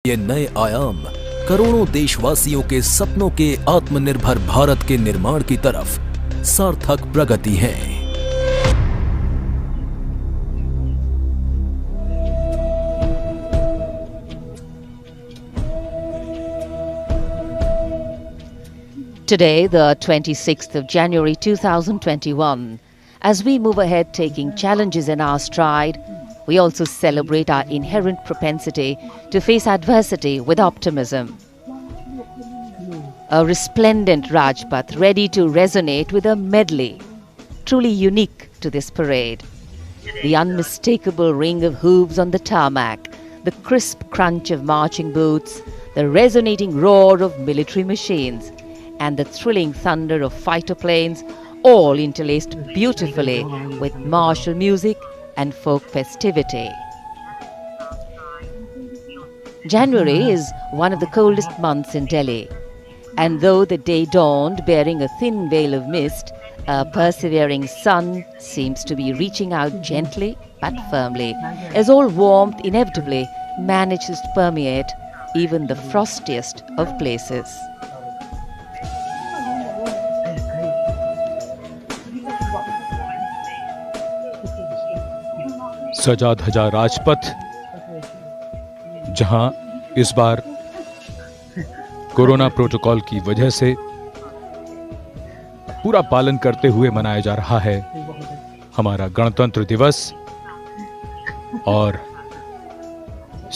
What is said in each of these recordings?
ये नए आयाम करोड़ों देशवासियों के सपनों के आत्मनिर्भर भारत के निर्माण की तरफ सार्थक प्रगति है। Today, the 26th of January 2021, as we move ahead taking challenges in our stride, we also celebrate our inherent propensity to face adversity with optimism. A resplendent Rajpath ready to resonate with a medley, truly unique to this parade. The unmistakable ring of hooves on the tarmac, the crisp crunch of marching boots, the resonating roar of military machines, and the thrilling thunder of fighter planes, all interlaced beautifully with martial music and folk festivity. January is one of the coldest months in Delhi, and though the day dawned bearing a thin veil of mist, a persevering sun seems to be reaching out gently but firmly, as all warmth inevitably manages to permeate even the frostiest of places. सजा धजा राजपथ, जहां इस बार corona protocol की वजह से पूरा पालन करते हुए मनाया जा रहा है हमारा गणतंत्र दिवस, और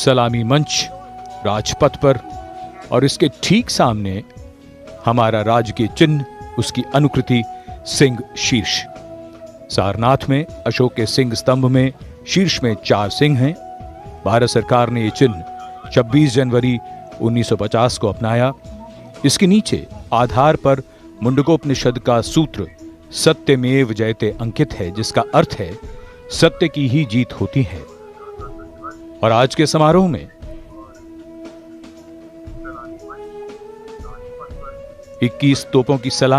सलामी मंच राजपथ पर और इसके ठीक सामने हमारा राज्य के चिन्ह, उसकी अनुकृति सिंह शीर्ष। सारनाथ में अशोक के सिंह स्तंभ में शीर्ष में 4 सिंह हैं। भारत सरकार ने ये चिन्ह 26 जनवरी 1950 को अपनाया। इसके नीचे आधार पर मुंडकोपनिषद का सूत्र सत्यमेव जयते अंकित है, जिसका अर्थ है सत्य की ही जीत होती है। और आज के समारोह में 21 तोपों की सलामी